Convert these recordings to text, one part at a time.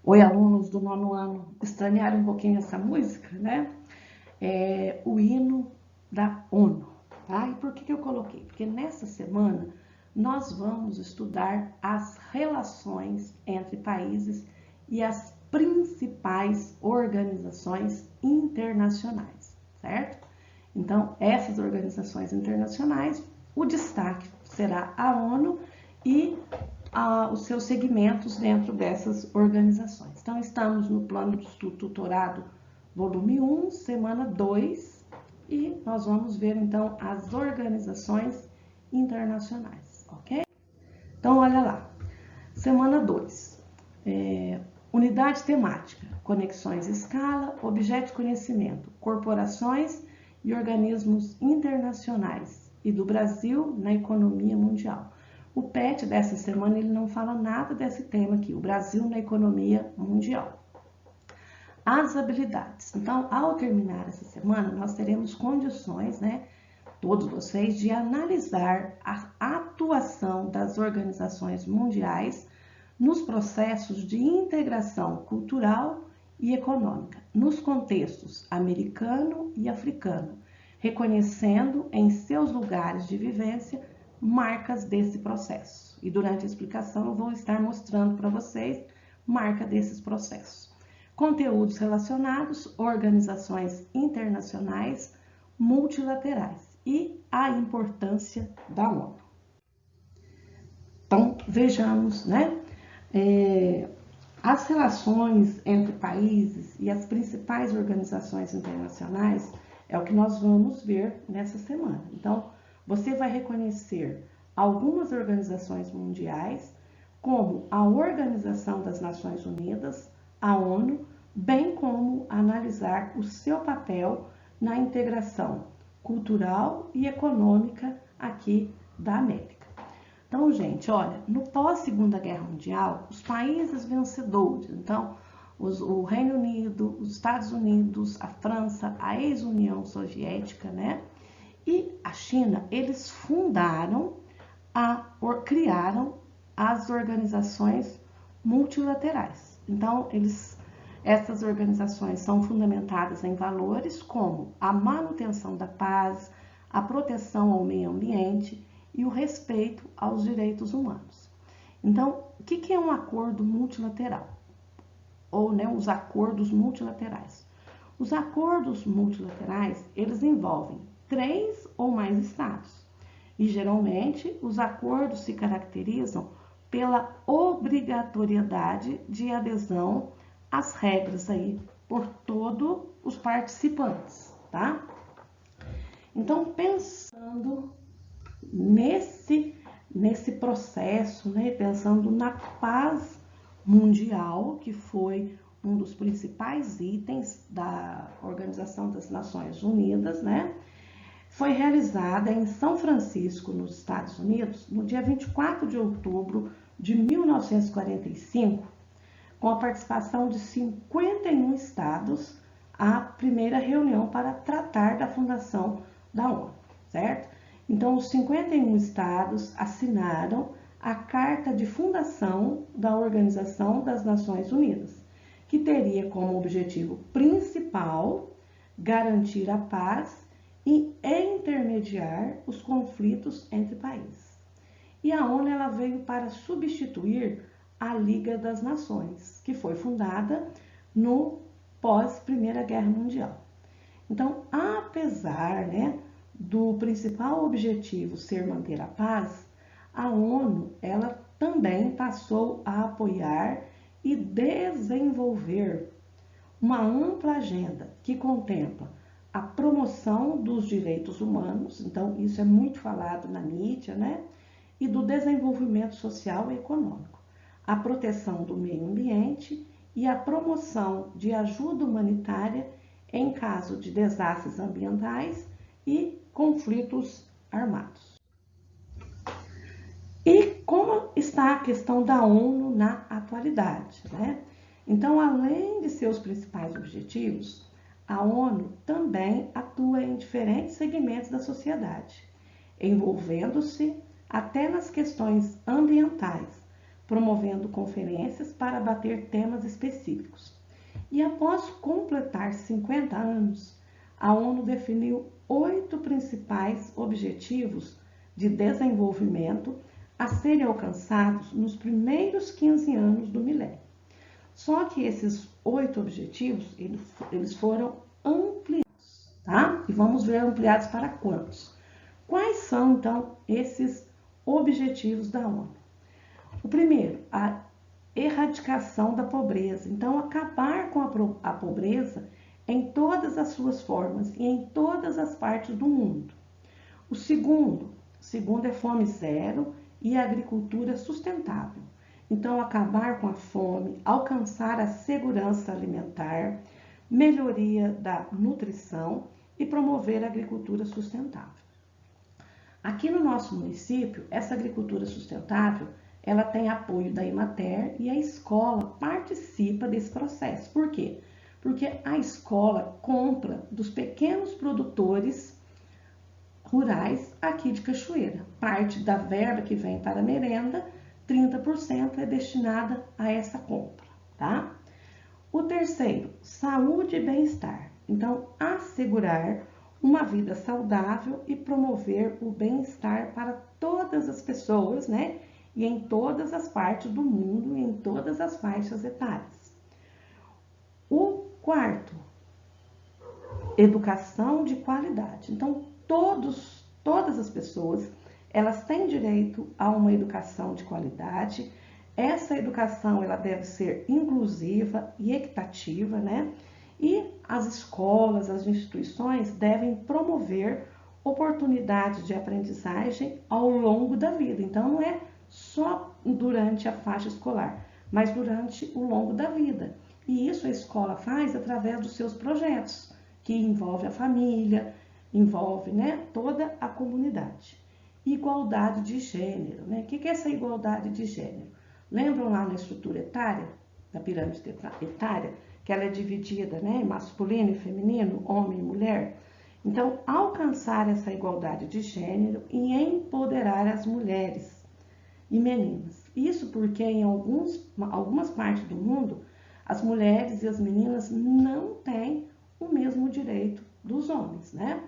Oi, alunos do nono ano, estranharam um pouquinho essa música, né? É o hino da ONU, tá? E por que eu coloquei? Porque nessa semana nós vamos estudar as relações entre países e as principais organizações internacionais, certo? Então, essas organizações internacionais, o destaque será a ONU e os seus segmentos dentro dessas organizações. Então, estamos no plano de estudo tutorado, volume 1, semana 2, e nós vamos ver, então, as organizações internacionais, ok? Então, olha lá. Semana 2. Unidade temática, conexões escala, objeto de conhecimento, corporações e organismos internacionais e do Brasil na economia mundial. O PET dessa semana ele não fala nada desse tema aqui, o Brasil na economia mundial. As habilidades. Então, ao terminar essa semana, nós teremos condições, né, todos vocês, de analisar a atuação das organizações mundiais nos processos de integração cultural e econômica, nos contextos americano e africano, reconhecendo em seus lugares de vivência marcas desse processo. E durante a explicação eu vou estar mostrando para vocês marca desses processos. Conteúdos relacionados, organizações internacionais, multilaterais e a importância da ONU. Então, vejamos, né? As relações entre países e as principais organizações internacionais é o que nós vamos ver nessa semana. Então, você vai reconhecer algumas organizações mundiais, como a Organização das Nações Unidas, a ONU, bem como analisar o seu papel na integração cultural e econômica aqui da América. Então, gente, olha, no pós-Segunda Guerra Mundial, os países vencedores, então, o Reino Unido, os Estados Unidos, a França, a ex-União Soviética, né, e a China, eles criaram as organizações multilaterais. Então, essas organizações são fundamentadas em valores como a manutenção da paz, a proteção ao meio ambiente e o respeito aos direitos humanos. Então, o que é um acordo multilateral? Ou, né, os acordos multilaterais. Os acordos multilaterais, eles envolvem 3 ou mais estados. E, geralmente, os acordos se caracterizam pela obrigatoriedade de adesão às regras aí por todos os participantes, tá? Então, pensando nesse processo, né, pensando na paz mundial, que foi um dos principais itens da Organização das Nações Unidas, né, foi realizada em São Francisco, nos Estados Unidos, no dia 24 de outubro de 1945, com a participação de 51 estados, a primeira reunião para tratar da fundação da ONU, certo? Então, os 51 estados assinaram a Carta de Fundação da Organização das Nações Unidas, que teria como objetivo principal garantir a paz e intermediar os conflitos entre países. E a ONU ela veio para substituir a Liga das Nações, que foi fundada no pós-Primeira Guerra Mundial. Então, apesar, né, do principal objetivo ser manter a paz, a ONU ela também passou a apoiar e desenvolver uma ampla agenda que contempla a promoção dos direitos humanos, então isso é muito falado na mídia, né? E do desenvolvimento social e econômico, a proteção do meio ambiente e a promoção de ajuda humanitária em caso de desastres ambientais e conflitos armados. E como está a questão da ONU na atualidade, né? Então, além de seus principais objetivos, a ONU também atua em diferentes segmentos da sociedade, envolvendo-se até nas questões ambientais, promovendo conferências para debater temas específicos. E após completar 50 anos, a ONU definiu 8 principais objetivos de desenvolvimento a serem alcançados nos primeiros 15 anos do milênio. Só que esses 8 objetivos, eles foram ampliados, tá? E vamos ver ampliados para quantos? Quais são, então, esses objetivos da ONU? O primeiro, a erradicação da pobreza. Então, acabar com a pobreza em todas as suas formas e em todas as partes do mundo. O segundo é fome zero e agricultura sustentável. Então, acabar com a fome, alcançar a segurança alimentar, melhoria da nutrição e promover a agricultura sustentável. Aqui no nosso município, essa agricultura sustentável, ela tem apoio da Emater e a escola participa desse processo. Por quê? Porque a escola compra dos pequenos produtores rurais aqui de Cachoeira. Parte da verba que vem para a merenda, 30% é destinada a essa compra, tá? O terceiro, saúde e bem-estar. Então, assegurar uma vida saudável e promover o bem-estar para todas as pessoas, né? E em todas as partes do mundo e em todas as faixas etárias. O quarto, educação de qualidade. Então, todas as pessoas, elas têm direito a uma educação de qualidade. Essa educação, ela deve ser inclusiva e equitativa, né? E as escolas, as instituições devem promover oportunidades de aprendizagem ao longo da vida. Então, não é só durante a faixa escolar, mas durante o longo da vida. E isso a escola faz através dos seus projetos, que envolve a família, envolve, né, toda a comunidade. Igualdade de gênero, né? O que é essa igualdade de gênero? Lembram lá na estrutura etária, da pirâmide etária, que ela é dividida, né, em masculino e feminino, homem e mulher? Então, alcançar essa igualdade de gênero e empoderar as mulheres e meninas. Isso porque em algumas partes do mundo, as mulheres e as meninas não têm o mesmo direito dos homens, né?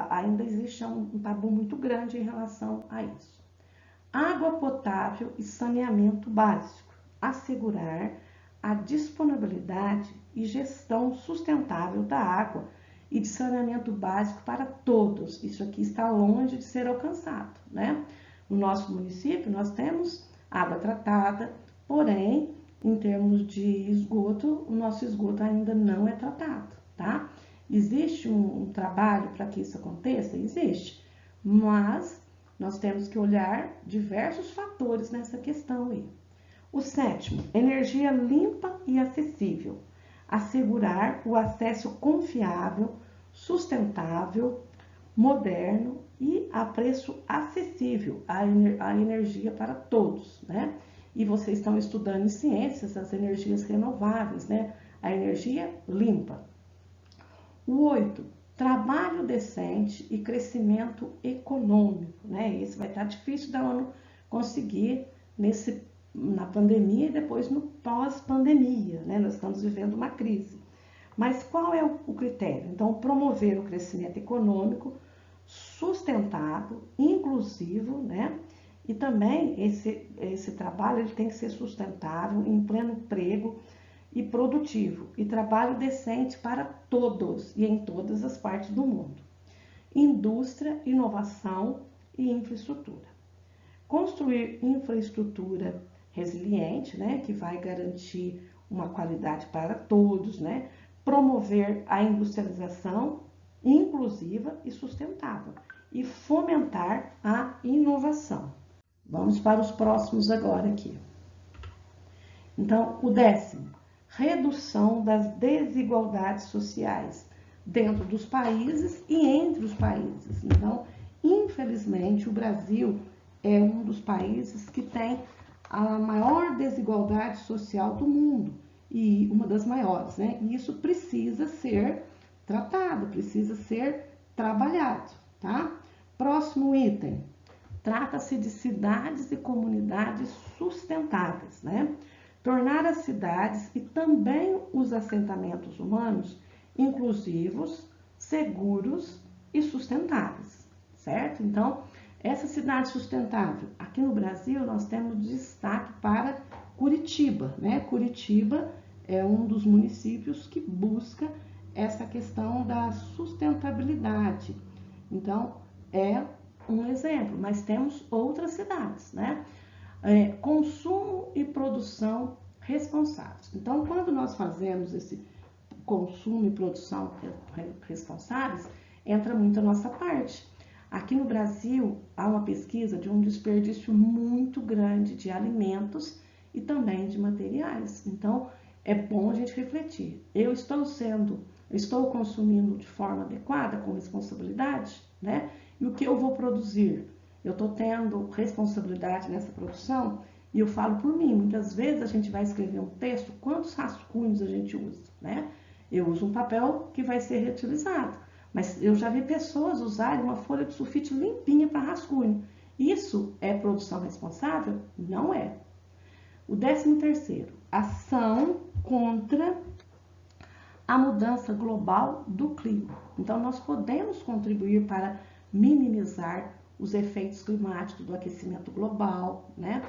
Ainda existe um tabu muito grande em relação a isso. Água potável e saneamento básico. Assegurar a disponibilidade e gestão sustentável da água e de saneamento básico para todos. Isso aqui está longe de ser alcançado, né? No nosso município, nós temos água tratada, porém, em termos de esgoto, o nosso esgoto ainda não é tratado, tá? Existe um trabalho para que isso aconteça? Existe, mas nós temos que olhar diversos fatores nessa questão aí. O sétimo, energia limpa e acessível. Assegurar o acesso confiável, sustentável, moderno e a preço acessível à energia para todos, né? E vocês estão estudando em ciências as energias renováveis, né? A energia limpa. O 8, trabalho decente e crescimento econômico, né? Esse vai estar difícil da ONU conseguir na pandemia e depois no pós-pandemia, né? Nós estamos vivendo uma crise. Mas qual é o critério? Então, promover o crescimento econômico sustentável, inclusivo, né? E também esse trabalho ele tem que ser sustentável, em pleno emprego e produtivo, e trabalho decente para todos e em todas as partes do mundo. Indústria, inovação e infraestrutura. Construir infraestrutura resiliente, né, que vai garantir uma qualidade para todos, né? Promover a industrialização inclusiva e sustentável e fomentar a inovação. Vamos para os próximos agora aqui. Então, o 10º, redução das desigualdades sociais dentro dos países e entre os países. Então, infelizmente, o Brasil é um dos países que tem a maior desigualdade social do mundo e uma das maiores, né? E isso precisa ser tratado, precisa ser trabalhado, tá? Próximo item, trata-se de cidades e comunidades sustentáveis, né? Tornar as cidades e também os assentamentos humanos inclusivos, seguros e sustentáveis, certo? Então, essa cidade sustentável, aqui no Brasil nós temos destaque para Curitiba, né? Curitiba é um dos municípios que busca essa questão da sustentabilidade. Então, é um exemplo, mas temos outras cidades, né? Consumo e produção responsáveis. Então, quando nós fazemos esse consumo e produção responsáveis, entra muito a nossa parte. Aqui no Brasil, há uma pesquisa de um desperdício muito grande de alimentos e também de materiais. Então, é bom a gente refletir. Eu estou consumindo de forma adequada, com responsabilidade, né? E o que eu vou produzir? Eu estou tendo responsabilidade nessa produção? E eu falo por mim, muitas vezes a gente vai escrever um texto, quantos rascunhos a gente usa, né? Eu uso um papel que vai ser reutilizado, mas eu já vi pessoas usarem uma folha de sulfite limpinha para rascunho. Isso é produção responsável? Não é. O 13º, ação contra a mudança global do clima. Então, nós podemos contribuir para minimizar os efeitos climáticos do aquecimento global, né?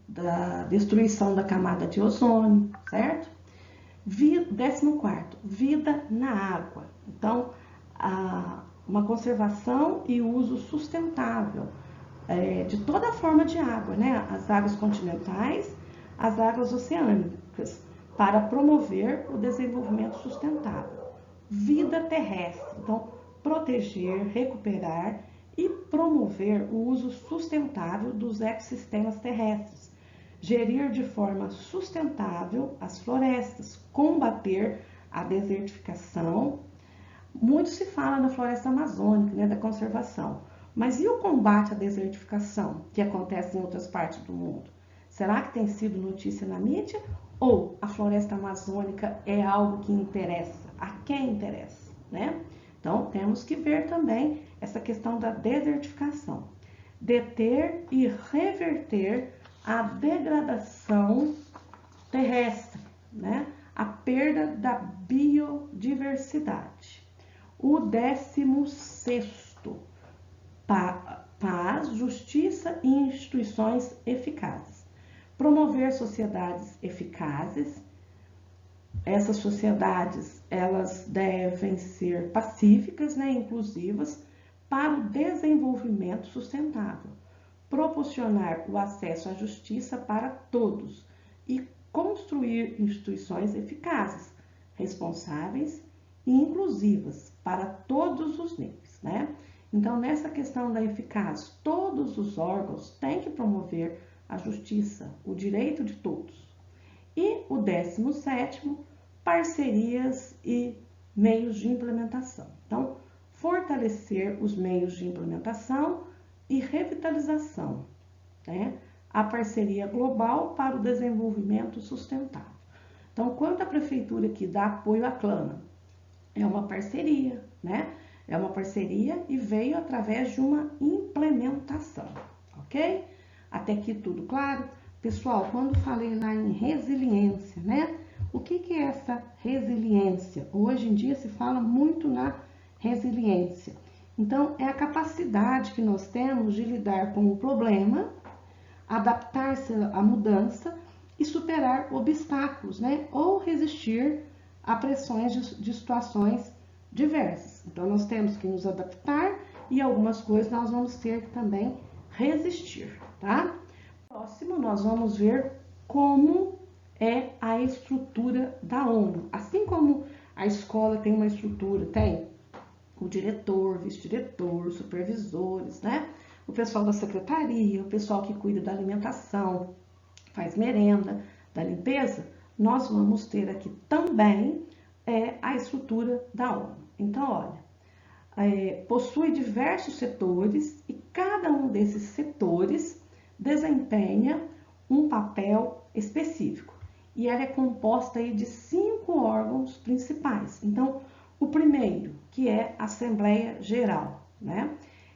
Da destruição da camada de ozônio, certo? 14º, vida na água. Então, uma conservação e uso sustentável de toda forma de água, né? As águas continentais, as águas oceânicas, para promover o desenvolvimento sustentável. Vida terrestre, então, proteger, recuperar e promover o uso sustentável dos ecossistemas terrestres, gerir de forma sustentável as florestas, combater a desertificação. Muito se fala na floresta amazônica, né, da conservação, mas e o combate à desertificação que acontece em outras partes do mundo? Será que tem sido notícia na mídia? Ou a floresta amazônica é algo que interessa? A quem interessa, né? Então, temos que ver também essa questão da desertificação. Deter e reverter a degradação terrestre, né? A perda da biodiversidade. O 16º, paz, justiça e instituições eficazes. Promover sociedades eficazes. Essas sociedades, elas devem ser pacíficas, né, inclusivas, para o desenvolvimento sustentável. Proporcionar o acesso à justiça para todos e construir instituições eficazes, responsáveis e inclusivas para todos os níveis, né? Então, nessa questão da eficácia, todos os órgãos têm que promover a justiça, o direito de todos. E o 17º, parcerias e meios de implementação. Então, fortalecer os meios de implementação e revitalização, né? A parceria global para o desenvolvimento sustentável. Então, quanto a prefeitura que dá apoio à Clama, é uma parceria, né? É uma parceria e veio através de uma implementação, ok? Até aqui tudo claro? Pessoal, quando falei lá em resiliência, né? O que é essa resiliência? Hoje em dia se fala muito na resiliência. Então, é a capacidade que nós temos de lidar com o problema, adaptar-se à mudança e superar obstáculos, né? Ou resistir a pressões de situações diversas. Então, nós temos que nos adaptar e algumas coisas nós vamos ter que também resistir, tá? Próximo, nós vamos ver como é a estrutura da ONU. Assim como a escola tem uma estrutura, tem o diretor, vice-diretor, supervisores, né? O pessoal da secretaria, o pessoal que cuida da alimentação, faz merenda, da limpeza, nós vamos ter aqui também a estrutura da ONU. Então, olha, possui diversos setores e cada um desses setores desempenha um papel específico. E ela é composta aí de 5 órgãos principais. Então, o primeiro, que é a Assembleia Geral, né?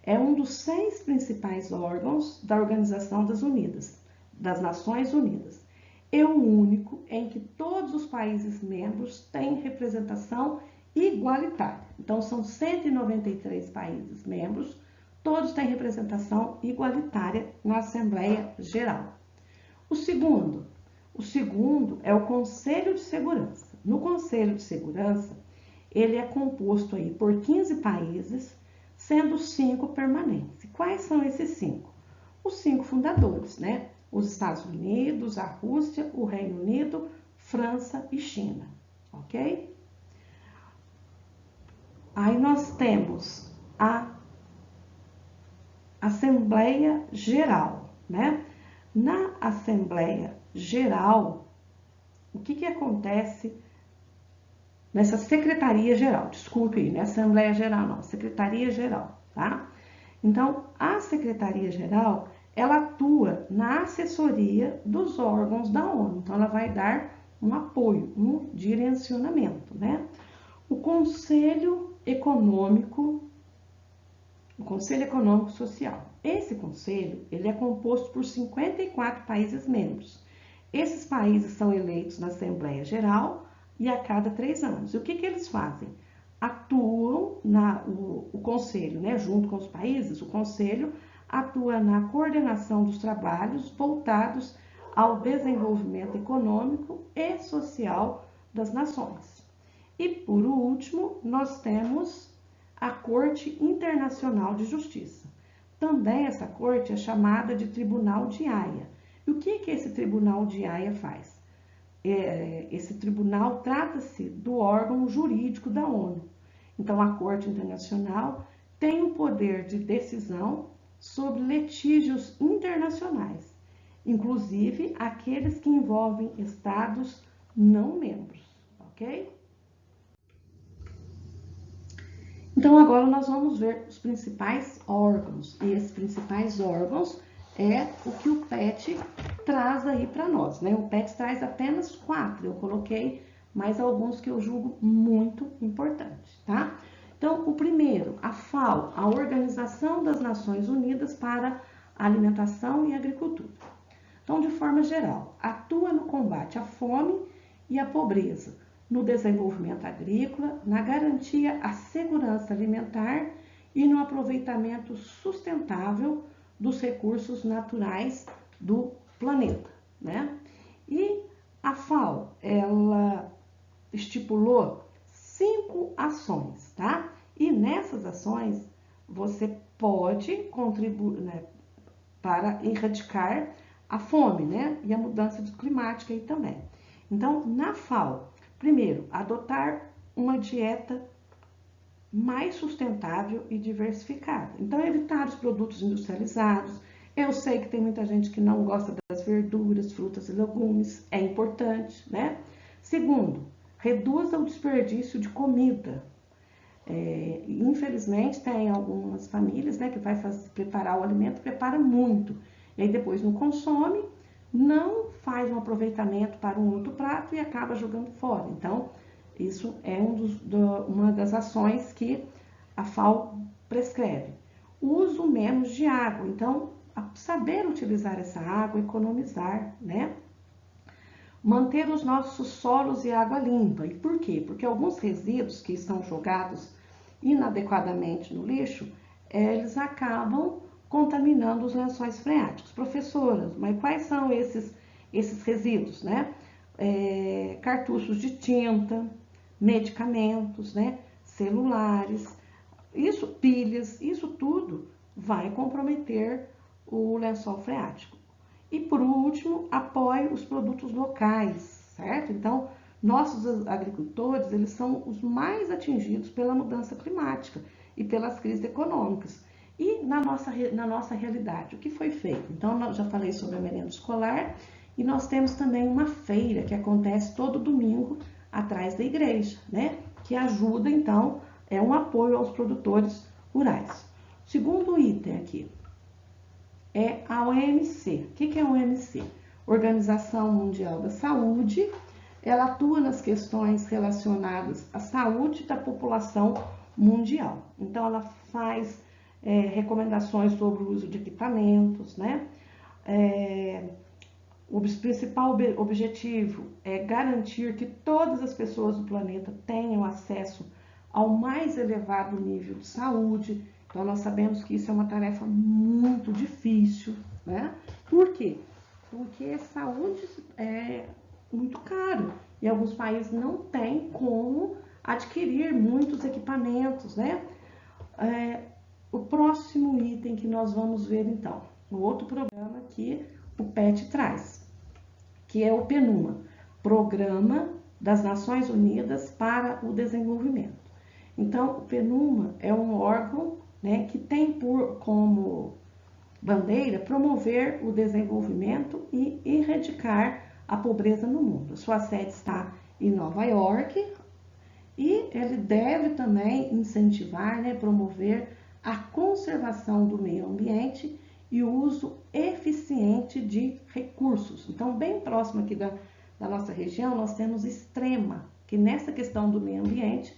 é um dos 6 principais órgãos da Organização das Nações Unidas. É o único em que todos os países membros têm representação igualitária. Então, são 193 países membros, todos têm representação igualitária na Assembleia Geral. O segundo é o Conselho de Segurança. No Conselho de Segurança, ele é composto aí por 15 países, sendo 5 permanentes. Quais são esses 5? Os 5 fundadores, né? Os Estados Unidos, a Rússia, o Reino Unido, França e China, ok? Aí nós temos a Assembleia Geral, né? Na Assembleia Geral, o que acontece nessa Secretaria Geral? Desculpe, não é Assembleia Geral não, Secretaria Geral, tá? Então, a Secretaria Geral, ela atua na assessoria dos órgãos da ONU. Então, ela vai dar um apoio, um direcionamento, né? O Conselho Econômico Social. Esse conselho, ele é composto por 54 países membros. Esses países são eleitos na Assembleia Geral e a cada 3 anos. E o que eles fazem? Atuam o conselho, né, junto com os países, o conselho atua na coordenação dos trabalhos voltados ao desenvolvimento econômico e social das nações. E por último, nós temos a Corte Internacional de Justiça. Também essa corte é chamada de Tribunal de Haia. E o que esse Tribunal de Haia faz? Esse tribunal trata-se do órgão jurídico da ONU. Então, a Corte Internacional tem o poder de decisão sobre litígios internacionais, inclusive aqueles que envolvem estados não membros, ok? Então, agora nós vamos ver os principais órgãos. E esses principais órgãos é o que o PET traz aí para nós, né? O PET traz apenas 4, eu coloquei mais alguns que eu julgo muito importantes, tá? Então, o primeiro, a FAO, a Organização das Nações Unidas para a Alimentação e Agricultura. Então, de forma geral, atua no combate à fome e à pobreza, no desenvolvimento agrícola, na garantia à segurança alimentar e no aproveitamento sustentável dos recursos naturais do planeta, né? E a FAO, ela estipulou 5 ações, tá? E nessas ações, você pode contribuir, né, para erradicar a fome, né? E a mudança climática aí também. Então, na FAO, primeiro, adotar uma dieta mais sustentável e diversificada. Então, evitar os produtos industrializados. Eu sei que tem muita gente que não gosta das verduras, frutas e legumes. É importante, né? Segundo, reduza o desperdício de comida. Infelizmente, tem algumas famílias, né, que vai preparar o alimento, prepara muito. E aí depois não consome, não faz um aproveitamento para um outro prato e acaba jogando fora. Então, isso é uma das ações que a FAO prescreve. O uso menos de água. Então, saber utilizar essa água, economizar, né? Manter os nossos solos e água limpa. E por quê? Porque alguns resíduos que estão jogados inadequadamente no lixo, eles acabam contaminando os lençóis freáticos. Professoras, mas quais são esses resíduos, né? Cartuchos de tinta, medicamentos, né? Celulares, pilhas, isso tudo vai comprometer o lençol freático. E por último, apoie os produtos locais, certo? Então, nossos agricultores, eles são os mais atingidos pela mudança climática e pelas crises econômicas. E na nossa realidade, o que foi feito? Então, eu já falei sobre a merenda escolar e nós temos também uma feira que acontece todo domingo atrás da igreja, né? Que ajuda, então, é um apoio aos produtores rurais. Segundo item aqui é a OMC. O que é a OMC? Organização Mundial da Saúde. Ela atua nas questões relacionadas à saúde da população mundial. Então, ela faz recomendações sobre o uso de equipamentos, né? O principal objetivo é garantir que todas as pessoas do planeta tenham acesso ao mais elevado nível de saúde. Então, nós sabemos que isso é uma tarefa muito difícil, né? Por quê? Porque saúde é muito caro e alguns países não têm como adquirir muitos equipamentos, né? O próximo item que nós vamos ver, então, no outro programa que o PET traz, que é o PNUMA, Programa das Nações Unidas para o Desenvolvimento. Então, o PNUMA é um órgão, né, que tem como bandeira promover o desenvolvimento e erradicar a pobreza no mundo. Sua sede está em Nova York e ele deve também incentivar, né, promover a conservação do meio ambiente e o uso eficiente de recursos. Então, bem próximo aqui da nossa região, nós temos Extrema, que nessa questão do meio ambiente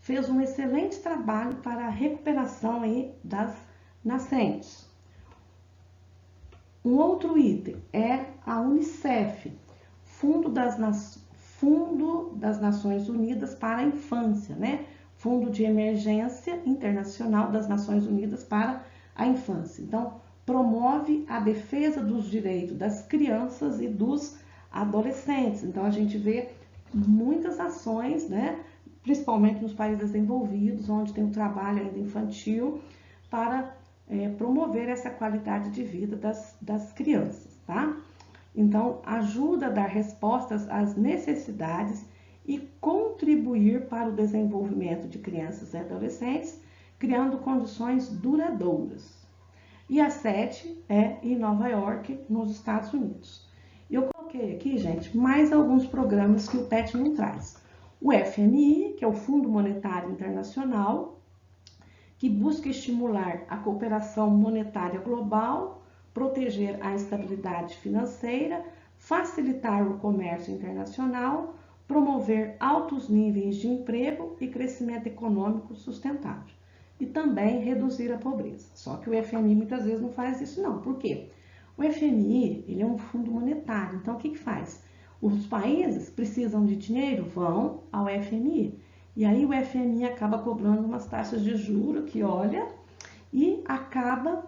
fez um excelente trabalho para a recuperação aí das nascentes. Um outro item é a Unicef, Fundo das Nações Unidas para a Infância, né? Fundo de Emergência Internacional das Nações Unidas para a Infância. Então, promove a defesa dos direitos das crianças e dos adolescentes. Então, a gente vê muitas ações, né? Principalmente nos países desenvolvidos, onde tem o trabalho ainda infantil, para promover essa qualidade de vida das crianças, tá? Então, ajuda a dar respostas às necessidades e contribuir para o desenvolvimento de crianças e adolescentes, criando condições duradouras. E a sede é em Nova York, nos Estados Unidos. Eu coloquei aqui, gente, mais alguns programas que o PET não traz. O FMI, que é o Fundo Monetário Internacional, que busca estimular a cooperação monetária global, proteger a estabilidade financeira, facilitar o comércio internacional, promover altos níveis de emprego e crescimento econômico sustentável. E também reduzir a pobreza. Só que o FMI muitas vezes não faz isso não. Por quê? O FMI, ele é um fundo monetário. Então, o que faz? Os países precisam de dinheiro, vão ao FMI. E aí o FMI acaba cobrando umas taxas de juros que, olha, e acaba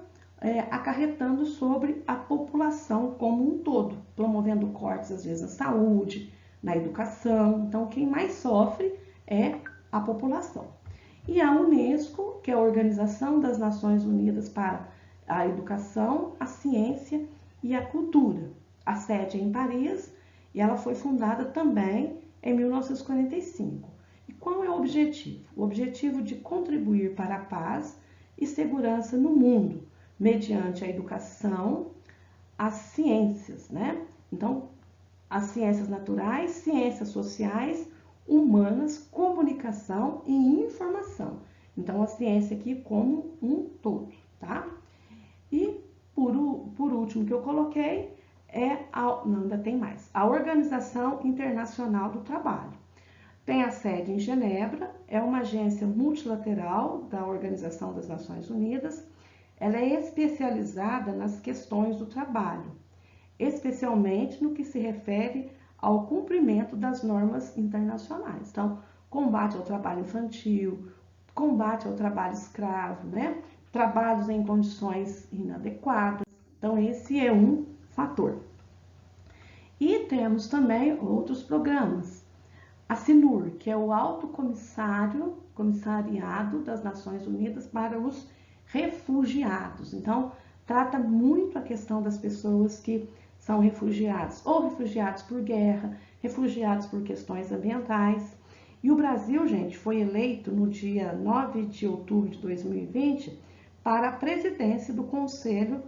acarretando sobre a população como um todo, promovendo cortes, às vezes, na saúde, na educação. Então, quem mais sofre é a população. E a Unesco, que é a Organização das Nações Unidas para a Educação, a Ciência e a Cultura. A sede é em Paris e ela foi fundada também em 1945. E qual é o objetivo? O objetivo de contribuir para a paz e segurança no mundo, mediante a educação, as ciências, né? Então, as ciências naturais, ciências sociais, humanas, comunicação e informação. Então, a ciência aqui como um todo, tá? E, por último que eu coloquei, não, ainda tem mais, a Organização Internacional do Trabalho. Tem a sede em Genebra, é uma agência multilateral da Organização das Nações Unidas. Ela é especializada nas questões do trabalho, especialmente no que se refere ao cumprimento das normas internacionais. Então, combate ao trabalho infantil, combate ao trabalho escravo, né? Trabalhos em condições inadequadas. Então, esse é um fator. E temos também outros programas. A Acnur, que é o Alto Comissariado das Nações Unidas para os Refugiados. Então, trata muito a questão das pessoas que são refugiados, ou refugiados por guerra, refugiados por questões ambientais. E o Brasil, gente, foi eleito no dia 9 de outubro de 2020 para a presidência do Conselho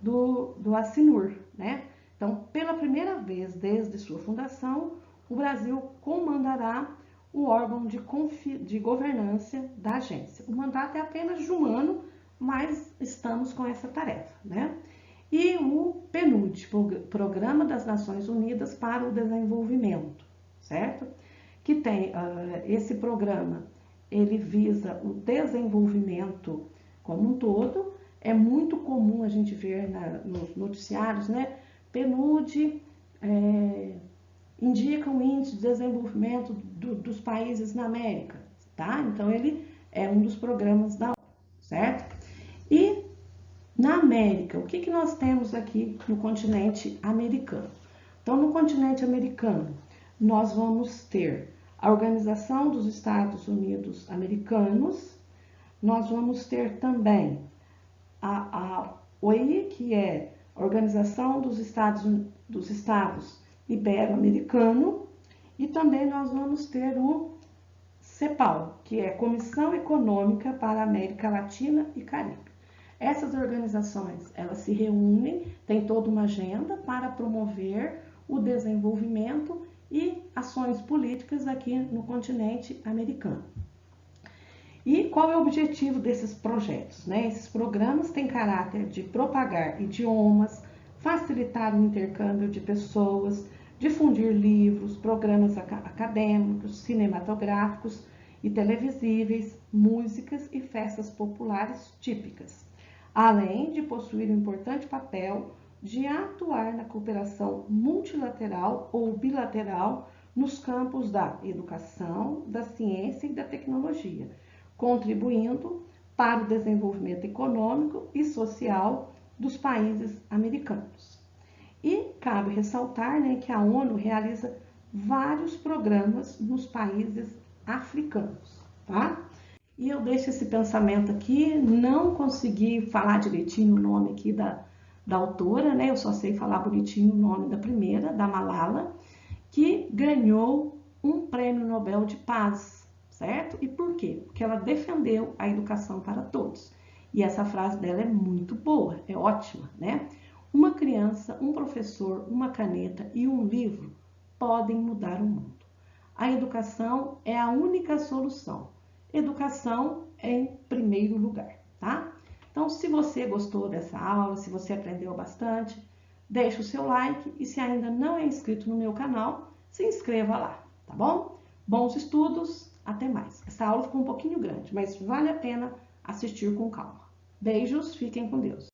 do Acnur, né? Então, pela primeira vez desde sua fundação, o Brasil comandará o órgão de governança da agência. O mandato é apenas de um ano, mas estamos com essa tarefa, né? E o PNUD, Programa das Nações Unidas para o Desenvolvimento, certo? Que tem esse programa, ele visa o desenvolvimento como um todo. É muito comum a gente ver nos noticiários, né? PNUD indica o índice de desenvolvimento dos países na América, tá? Então, ele é um dos programas da ONU, certo? E na América, o que nós temos aqui no continente americano? Então, no continente americano, nós vamos ter a Organização dos Estados Unidos Americanos, nós vamos ter também a OI, que é a Organização dos Estados Ibero-Americano, e também nós vamos ter o CEPAL, que é Comissão Econômica para a América Latina e Caribe. Essas organizações, elas se reúnem, têm toda uma agenda para promover o desenvolvimento e ações políticas aqui no continente americano. E qual é o objetivo desses projetos, né? Esses programas têm caráter de propagar idiomas, facilitar o intercâmbio de pessoas, difundir livros, programas acadêmicos, cinematográficos e televisíveis, músicas e festas populares típicas, além de possuir um importante papel de atuar na cooperação multilateral ou bilateral nos campos da educação, da ciência e da tecnologia, contribuindo para o desenvolvimento econômico e social dos países americanos. E cabe ressaltar, né, que a ONU realiza vários programas nos países africanos, tá? E eu deixo esse pensamento aqui, não consegui falar direitinho o nome aqui da autora, né? Eu só sei falar bonitinho o nome da primeira, da Malala, que ganhou um prêmio Nobel de Paz, certo? E por quê? Porque ela defendeu a educação para todos. E essa frase dela é muito boa, é ótima, né? Uma criança, um professor, uma caneta e um livro podem mudar o mundo. A educação é a única solução. Educação é em primeiro lugar, tá? Então, se você gostou dessa aula, se você aprendeu bastante, deixa o seu like e se ainda não é inscrito no meu canal, se inscreva lá, tá bom? Bons estudos, até mais. Essa aula ficou um pouquinho grande, mas vale a pena assistir com calma. Beijos, fiquem com Deus.